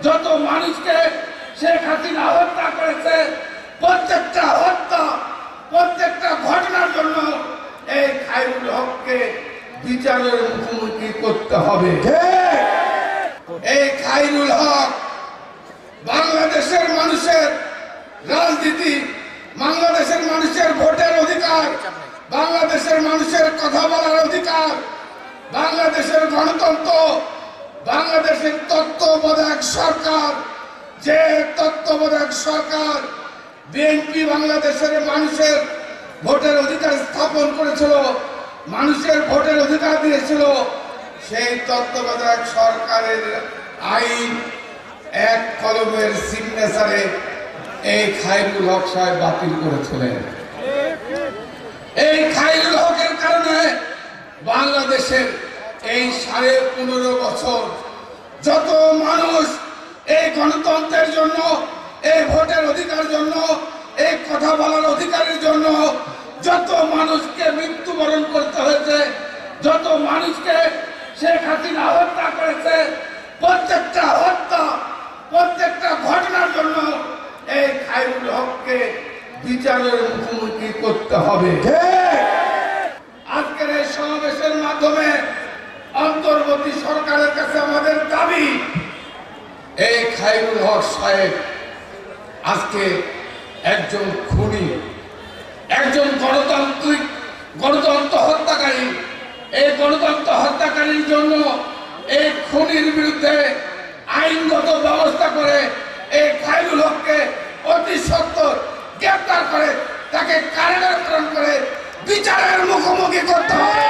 যত মানুষকে শেখ হাসিনা হত্যা করেছে, প্রত্যেকটা হত্যা, প্রত্যেকটা ঘটনার জন্য এই খায়রুল হককে বিচারের মুখোমুখি করতে হবে। এই খায়রুল হক বাংলাদেশের মানুষের রাজনীতি, বাংলাদেশের মানুষের ভোটের অধিকার, বাংলাদেশের মানুষের কথা বলার অধিকার, বাংলাদেশের গণতন্ত্র, বাংলাদেশের তত্ত্বাবধায়ক সরকার, যে তত্ত্বাবধায়ক সরকার বিএনপি বাংলাদেশের মানুষের ভোটের অধিকার স্থাপন করেছিল, মানুষের ভোটের অধিকার দিয়েছিল, সেই তত্ত্বাবধায়ক সরকারের আইন এক কলমের সিগনেচারে এই খায়রুল হক সাহেব বাতিল করেছিলেন। এই খায়রুল হকের কারণে বাংলাদেশের এই 15.5 বছর যত মানুষ এই গণতন্ত্রের জন্য, এই ভোটের অধিকার জন্য, এই কথা বলার অধিকারের জন্য যত মানুষকে মৃত্যুবরণ করতে হয়েছে, যত মানুষকে শেখ হাসিনা হত্যা করেছে, প্রত্যেকটা হত্যা, প্রত্যেকটা ঘটনার জন্য এই খায়রুল হককে বিচারের মুখোমুখি করতে হবে। আজকের এই সমাবেশের মাধ্যমে অন্তর্বর্তী সরকারের কাছে আমাদের দাবি, এই খায়রুল হক সাহেব আজকে একজন খুনি, একজন গণতন্ত্র হত্যাকারী। এই গণতন্ত্র হত্যাকারীর জন্য এই খুনির বিরুদ্ধে আইনগত ব্যবস্থা করে এই খায়রুল হককে অতি সত্বর গ্রেফতার করে তাকে কারাগারে প্রেরণ করে বিচারের মুখোমুখি করতে হবে।